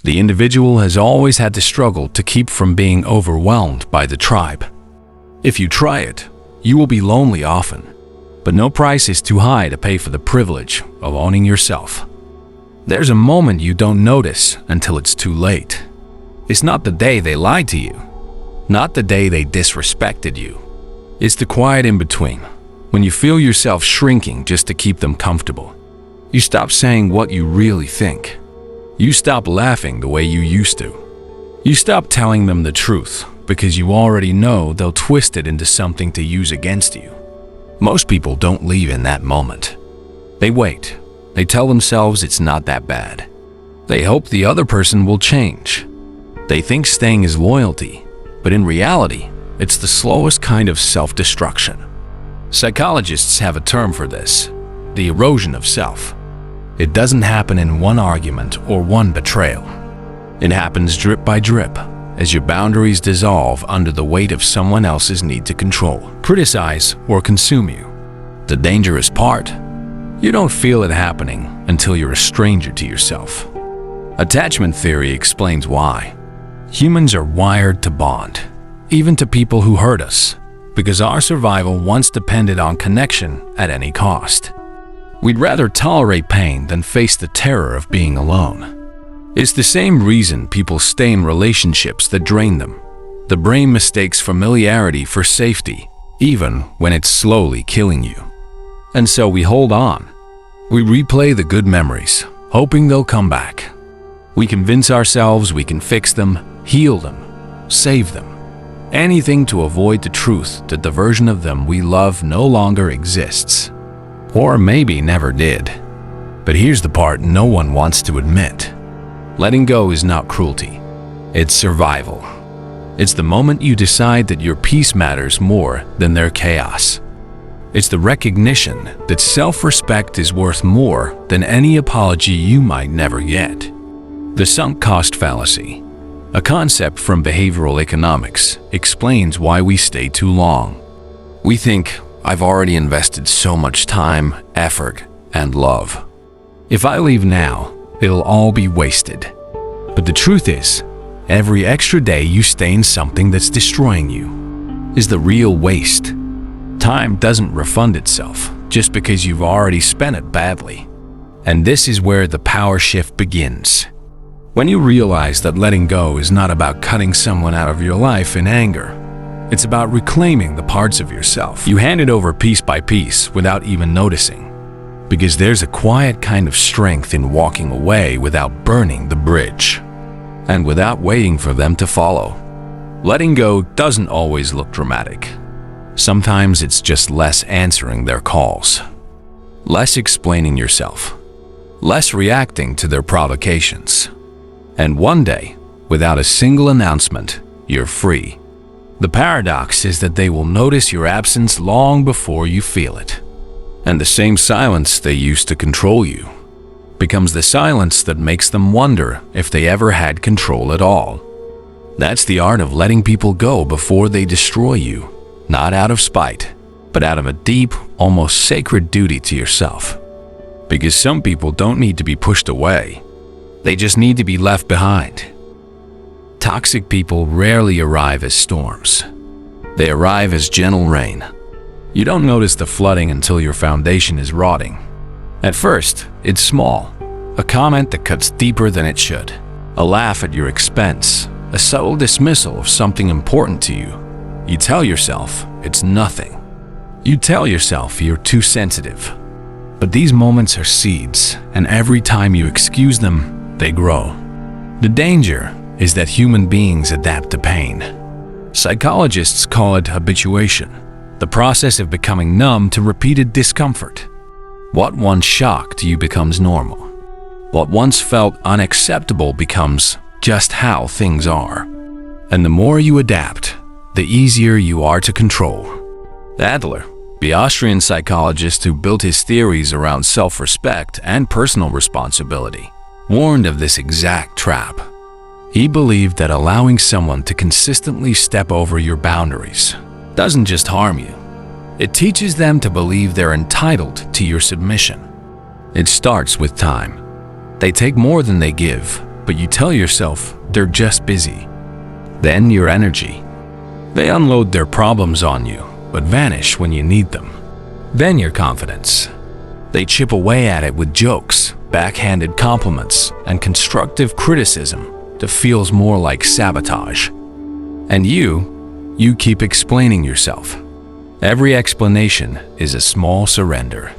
The individual has always had to struggle to keep from being overwhelmed by the tribe. If you try it, you will be lonely often, but no price is too high to pay for the privilege of owning yourself. There's a moment you don't notice until it's too late. It's not the day they lied to you, not the day they disrespected you. It's the quiet in between, when you feel yourself shrinking just to keep them comfortable. You stop saying what you really think. You stop laughing the way you used to. You stop telling them the truth because you already know they'll twist it into something to use against you. Most people don't leave in that moment. They wait. They tell themselves it's not that bad. They hope the other person will change. They think staying is loyalty, but in reality, it's the slowest kind of self-destruction. Psychologists have a term for this: the erosion of self. It doesn't happen in one argument or one betrayal. It happens drip by drip, as your boundaries dissolve under the weight of someone else's need to control, criticize, or consume you. The dangerous part? You don't feel it happening until you're a stranger to yourself. Attachment theory explains why. Humans are wired to bond, even to people who hurt us, because our survival once depended on connection at any cost. We'd rather tolerate pain than face the terror of being alone. It's the same reason people stay in relationships that drain them. The brain mistakes familiarity for safety, even when it's slowly killing you. And so we hold on. We replay the good memories, hoping they'll come back. We convince ourselves we can fix them, heal them, save them. Anything to avoid the truth that the version of them we love no longer exists. Or maybe never did. But here's the part no one wants to admit. Letting go is not cruelty. It's survival. It's the moment you decide that your peace matters more than their chaos. It's the recognition that self-respect is worth more than any apology you might never get. The sunk cost fallacy, a concept from behavioral economics, explains why we stay too long. We think, I've already invested so much time, effort, and love. If I leave now, it'll all be wasted. But the truth is, every extra day you stay in something that's destroying you is the real waste. Time doesn't refund itself just because you've already spent it badly. And this is where the power shift begins. When you realize that letting go is not about cutting someone out of your life in anger, it's about reclaiming the parts of yourself you handed over piece by piece without even noticing. Because there's a quiet kind of strength in walking away without burning the bridge, and without waiting for them to follow. Letting go doesn't always look dramatic. Sometimes it's just less answering their calls, less explaining yourself, less reacting to their provocations. And one day, without a single announcement, you're free. The paradox is that they will notice your absence long before you feel it. And the same silence they used to control you becomes the silence that makes them wonder if they ever had control at all. That's the art of letting people go before they destroy you, not out of spite, but out of a deep, almost sacred duty to yourself. Because some people don't need to be pushed away. They just need to be left behind. Toxic people rarely arrive as storms. They arrive as gentle rain. You don't notice the flooding until your foundation is rotting. At first, it's small, a comment that cuts deeper than it should, a laugh at your expense, a subtle dismissal of something important to you. You tell yourself it's nothing. You tell yourself you're too sensitive. But these moments are seeds, and every time you excuse them, they grow. The danger is that human beings adapt to pain. Psychologists call it habituation, the process of becoming numb to repeated discomfort. What once shocked you becomes normal. What once felt unacceptable becomes just how things are. And the more you adapt, the easier you are to control. Adler, the Austrian psychologist who built his theories around self-respect and personal responsibility, warned of this exact trap. He believed that allowing someone to consistently step over your boundaries doesn't just harm you. It teaches them to believe they're entitled to your submission. It starts with time. They take more than they give, but you tell yourself they're just busy. Then your energy. They unload their problems on you, but vanish when you need them. Then your confidence. They chip away at it with jokes, backhanded compliments, and constructive criticism that feels more like sabotage. And you keep explaining yourself. Every explanation is a small surrender.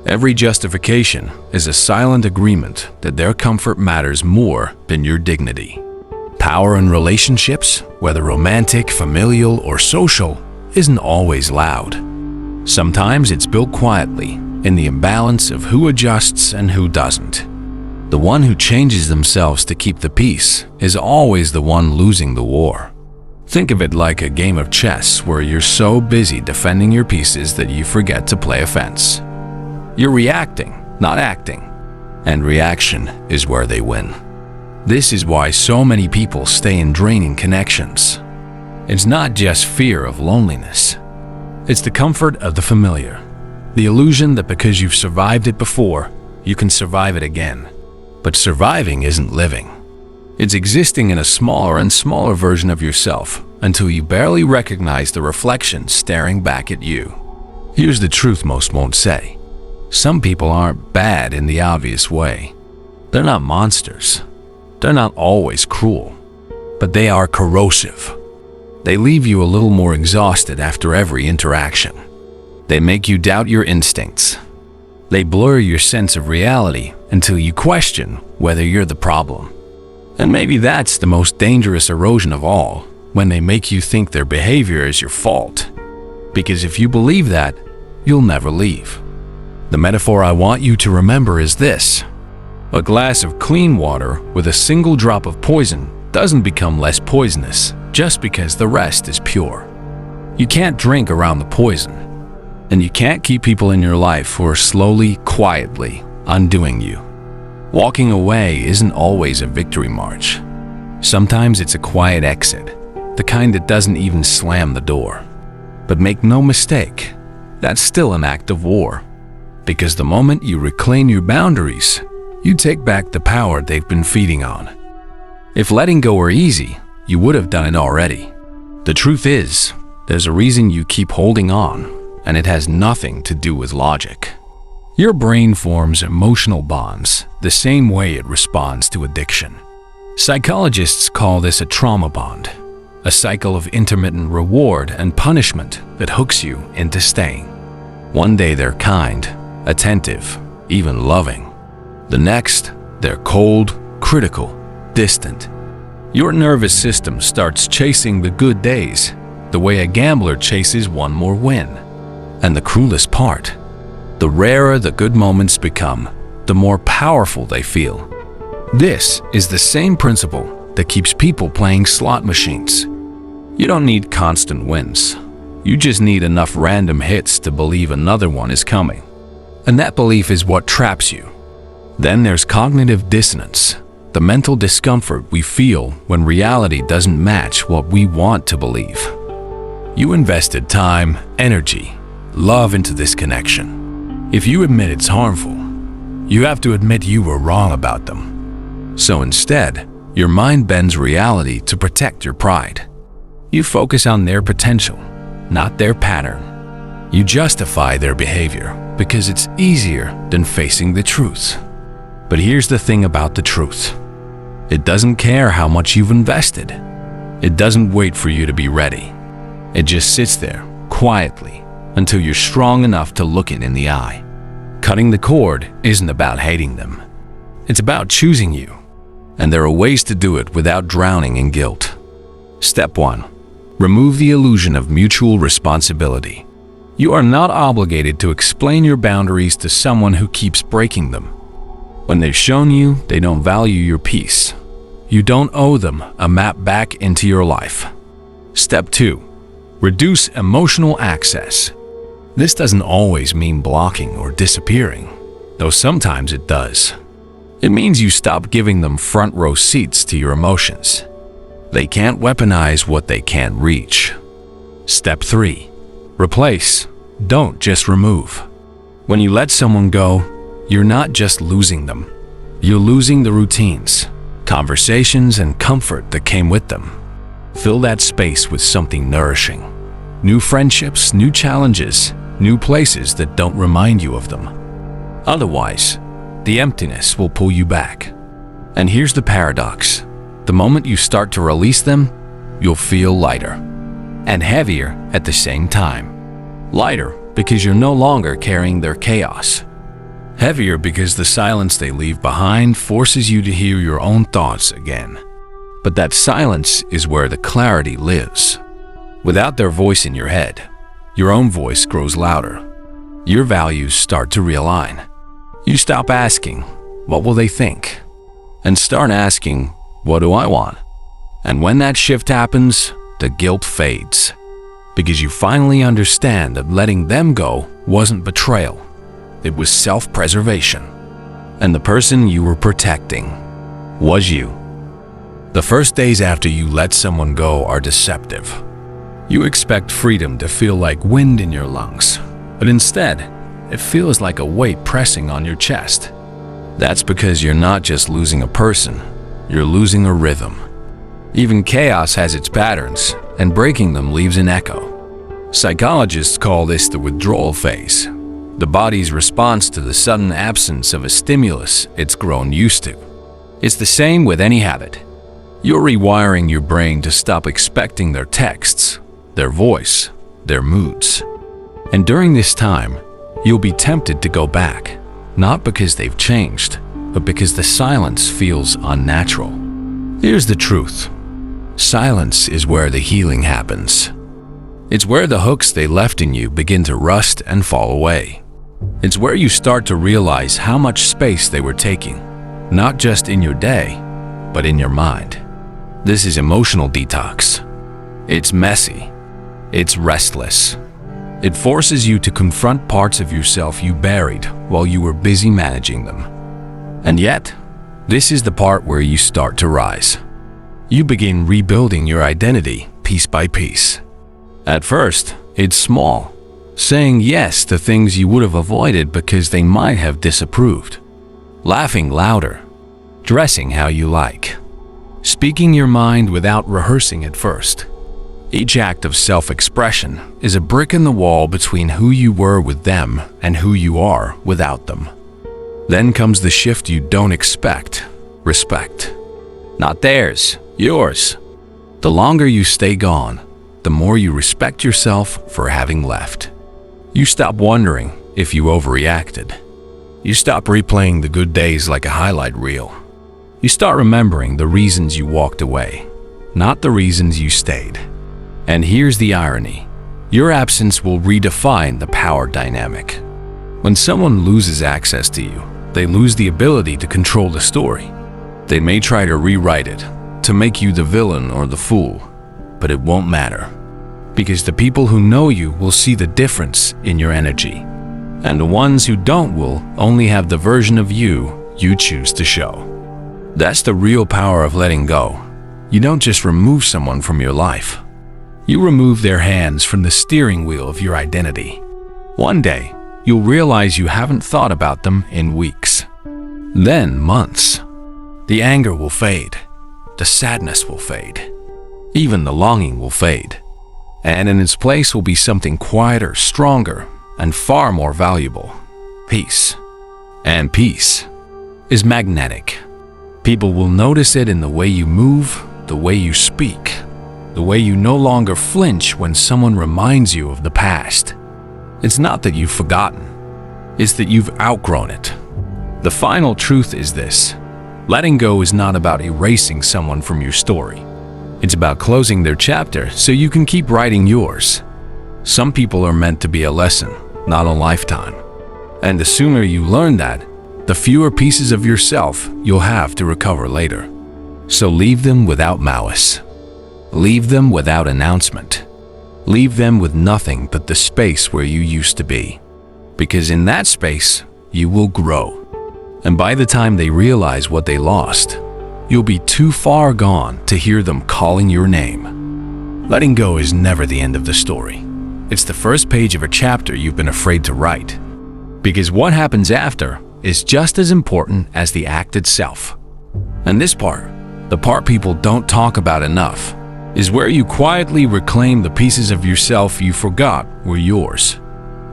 Every justification is a silent agreement that their comfort matters more than your dignity. Power in relationships, whether romantic, familial, or social, isn't always loud. Sometimes it's built quietly, in the imbalance of who adjusts and who doesn't. The one who changes themselves to keep the peace is always the one losing the war. Think of it like a game of chess where you're so busy defending your pieces that you forget to play offense. You're reacting, not acting, and reaction is where they win. This is why so many people stay in draining connections. It's not just fear of loneliness. It's the comfort of the familiar, the illusion that because you've survived it before, you can survive it again. But surviving isn't living. It's existing in a smaller and smaller version of yourself until you barely recognize the reflection staring back at you. Here's the truth most won't say. Some people aren't bad in the obvious way. They're not monsters. They're not always cruel. But they are corrosive. They leave you a little more exhausted after every interaction. They make you doubt your instincts. They blur your sense of reality until you question whether you're the problem. And maybe that's the most dangerous erosion of all, when they make you think their behavior is your fault. Because if you believe that, you'll never leave. The metaphor I want you to remember is this. A glass of clean water with a single drop of poison doesn't become less poisonous just because the rest is pure. You can't drink around the poison, and you can't keep people in your life who are slowly, quietly undoing you. Walking away isn't always a victory march. Sometimes it's a quiet exit, the kind that doesn't even slam the door. But make no mistake, that's still an act of war. Because the moment you reclaim your boundaries, you take back the power they've been feeding on. If letting go were easy, you would have done it already. The truth is, there's a reason you keep holding on, and it has nothing to do with logic. Your brain forms emotional bonds the same way it responds to addiction. Psychologists call this a trauma bond, a cycle of intermittent reward and punishment that hooks you into staying. One day they're kind, attentive, even loving. The next, they're cold, critical, distant. Your nervous system starts chasing the good days, the way a gambler chases one more win. And the cruelest part, the rarer the good moments become, the more powerful they feel. This is the same principle that keeps people playing slot machines. You don't need constant wins. You just need enough random hits to believe another one is coming. And that belief is what traps you. Then there's cognitive dissonance, the mental discomfort we feel when reality doesn't match what we want to believe. You invested time, energy, love into this connection. If you admit it's harmful, you have to admit you were wrong about them. So instead, your mind bends reality to protect your pride. You focus on their potential, not their pattern. You justify their behavior because it's easier than facing the truth. But here's the thing about the truth. It doesn't care how much you've invested. It doesn't wait for you to be ready. It just sits there, quietly, until you're strong enough to look it in the eye. Cutting the cord isn't about hating them. It's about choosing you. And there are ways to do it without drowning in guilt. Step 1. Remove the illusion of mutual responsibility. You are not obligated to explain your boundaries to someone who keeps breaking them. When they've shown you they don't value your peace, you don't owe them a map back into your life. Step 2. Reduce emotional access. This doesn't always mean blocking or disappearing, though sometimes it does. It means you stop giving them front row seats to your emotions. They can't weaponize what they can't reach. Step 3. Replace. Don't just remove. When you let someone go, you're not just losing them. You're losing the routines, conversations, and comfort that came with them. Fill that space with something nourishing. New friendships, new challenges, new places that don't remind you of them. Otherwise, the emptiness will pull you back. And here's the paradox. The moment you start to release them, you'll feel lighter. And heavier at the same time. Lighter because you're no longer carrying their chaos. Heavier because the silence they leave behind forces you to hear your own thoughts again. But that silence is where the clarity lives. Without their voice in your head, your own voice grows louder. Your values start to realign. You stop asking, what will they think? And start asking, what do I want? And when that shift happens, the guilt fades. Because you finally understand that letting them go wasn't betrayal. It was self-preservation. And the person you were protecting was you. The first days after you let someone go are deceptive. You expect freedom to feel like wind in your lungs, but instead, it feels like a weight pressing on your chest. That's because you're not just losing a person, you're losing a rhythm. Even chaos has its patterns, and breaking them leaves an echo. Psychologists call this the withdrawal phase, the body's response to the sudden absence of a stimulus it's grown used to. It's the same with any habit. You're rewiring your brain to stop expecting their texts, their voice, their moods. And during this time, you'll be tempted to go back, not because they've changed, but because the silence feels unnatural. Here's the truth. Silence is where the healing happens. It's where the hooks they left in you begin to rust and fall away. It's where you start to realize how much space they were taking, not just in your day, but in your mind. This is emotional detox. It's messy. It's restless. It forces you to confront parts of yourself you buried while you were busy managing them. And yet, this is the part where you start to rise. You begin rebuilding your identity piece by piece. At first, it's small, saying yes to things you would have avoided because they might have disapproved, laughing louder, dressing how you like, speaking your mind without rehearsing at first. Each act of self-expression is a brick in the wall between who you were with them and who you are without them. Then comes the shift you don't expect: respect. Not theirs, yours. The longer you stay gone, the more you respect yourself for having left. You stop wondering if you overreacted. You stop replaying the good days like a highlight reel. You start remembering the reasons you walked away, not the reasons you stayed. And here's the irony. Your absence will redefine the power dynamic. When someone loses access to you, they lose the ability to control the story. They may try to rewrite it, to make you the villain or the fool, but it won't matter. Because the people who know you will see the difference in your energy. And the ones who don't will only have the version of you you choose to show. That's the real power of letting go. You don't just remove someone from your life. You remove their hands from the steering wheel of your identity. One day, you'll realize you haven't thought about them in weeks. Then months. The anger will fade. The sadness will fade. Even the longing will fade. And in its place will be something quieter, stronger, and far more valuable: peace. And peace is magnetic. People will notice it in the way you move, the way you speak, the way you no longer flinch when someone reminds you of the past. It's not that you've forgotten, it's that you've outgrown it. The final truth is this: letting go is not about erasing someone from your story. It's about closing their chapter so you can keep writing yours. Some people are meant to be a lesson, not a lifetime. And the sooner you learn that, the fewer pieces of yourself you'll have to recover later. So leave them without malice. Leave them without announcement. Leave them with nothing but the space where you used to be. Because in that space, you will grow. And by the time they realize what they lost, you'll be too far gone to hear them calling your name. Letting go is never the end of the story. It's the first page of a chapter you've been afraid to write. Because what happens after is just as important as the act itself. And this part the part people don't talk about enough, is where you quietly reclaim the pieces of yourself you forgot were yours.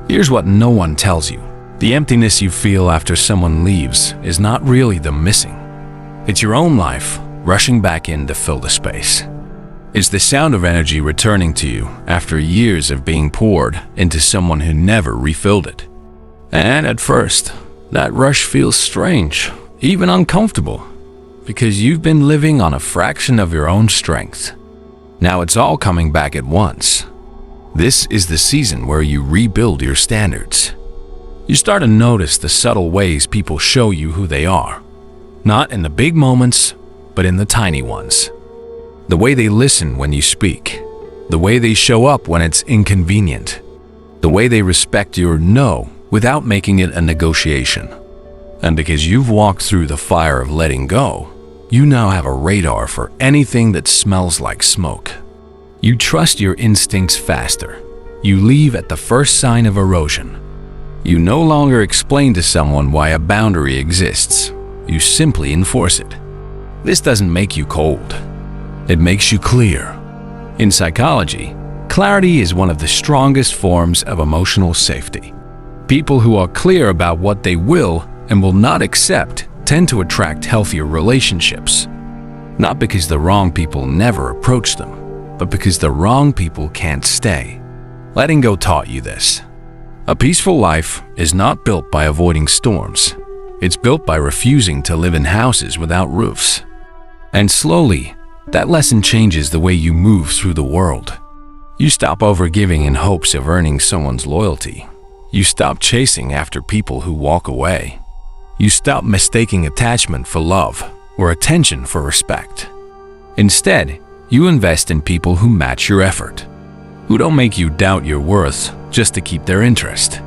Here's what no one tells you. The emptiness you feel after someone leaves is not really them missing. It's your own life rushing back in to fill the space. It's the sound of energy returning to you after years of being poured into someone who never refilled it. And at first, that rush feels strange, even uncomfortable, because you've been living on a fraction of your own strength. Now it's all coming back at once. This is the season where you rebuild your standards. You start to notice the subtle ways people show you who they are. Not in the big moments, but in the tiny ones. The way they listen when you speak. The way they show up when it's inconvenient. The way they respect your no without making it a negotiation. And because you've walked through the fire of letting go, you now have a radar for anything that smells like smoke. You trust your instincts faster. You leave at the first sign of erosion. You no longer explain to someone why a boundary exists. You simply enforce it. This doesn't make you cold. It makes you clear. In psychology, clarity is one of the strongest forms of emotional safety. People who are clear about what they will and will not accept tend to attract healthier relationships. Not because the wrong people never approach them, but because the wrong people can't stay. Letting go taught you this. A peaceful life is not built by avoiding storms. It's built by refusing to live in houses without roofs. And slowly, that lesson changes the way you move through the world. You stop overgiving in hopes of earning someone's loyalty. You stop chasing after people who walk away. You stop mistaking attachment for love or attention for respect. Instead, you invest in people who match your effort, who don't make you doubt your worth just to keep their interest,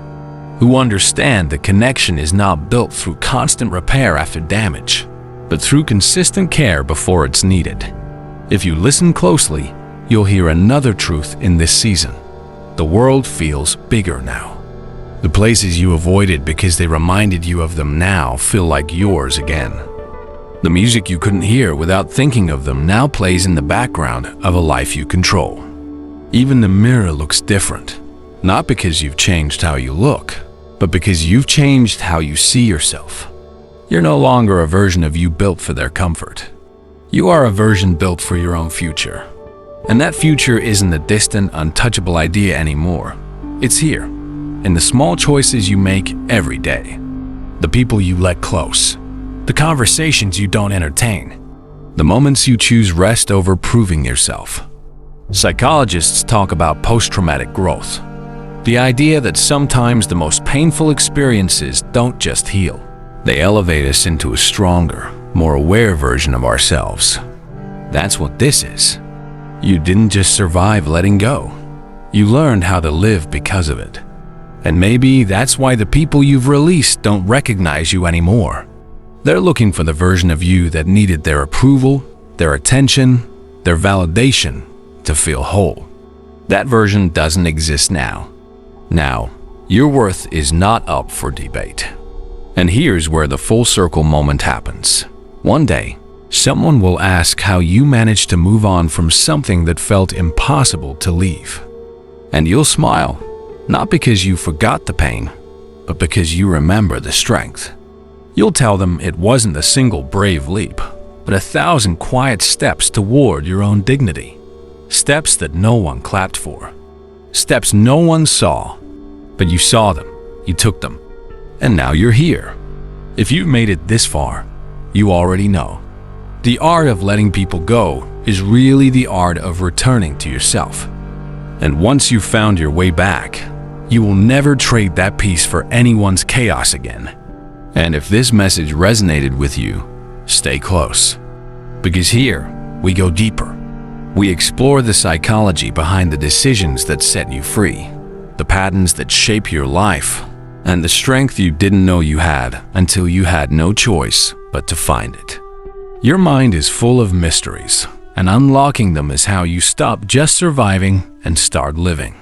who understand the connection is not built through constant repair after damage, but through consistent care before it's needed. If you listen closely, you'll hear another truth in this season. The world feels bigger now. The places you avoided because they reminded you of them now feel like yours again. The music you couldn't hear without thinking of them now plays in the background of a life you control. Even the mirror looks different, not because you've changed how you look, but because you've changed how you see yourself. You're no longer a version of you built for their comfort. You are a version built for your own future. And that future isn't a distant, untouchable idea anymore. It's here, in the small choices you make every day. The people you let close. The conversations you don't entertain. The moments you choose rest over proving yourself. Psychologists talk about post-traumatic growth. The idea that sometimes the most painful experiences don't just heal. They elevate us into a stronger, more aware version of ourselves. That's what this is. You didn't just survive letting go. You learned how to live because of it. And maybe that's why the people you've released don't recognize you anymore. They're looking for the version of you that needed their approval, their attention, their validation to feel whole. That version doesn't exist now. Now, your worth is not up for debate. And here's where the full circle moment happens. One day, someone will ask how you managed to move on from something that felt impossible to leave. And you'll smile, not because you forgot the pain, but because you remember the strength. You'll tell them it wasn't a single brave leap, but 1,000 quiet steps toward your own dignity. Steps that no one clapped for. Steps no one saw, but you saw them, you took them, and now you're here. If you've made it this far, you already know. The art of letting people go is really the art of returning to yourself. And once you've found your way back, you will never trade that peace for anyone's chaos again. And if this message resonated with you, stay close. Because here, we go deeper. We explore the psychology behind the decisions that set you free, the patterns that shape your life, and the strength you didn't know you had until you had no choice but to find it. Your mind is full of mysteries, and unlocking them is how you stop just surviving and start living.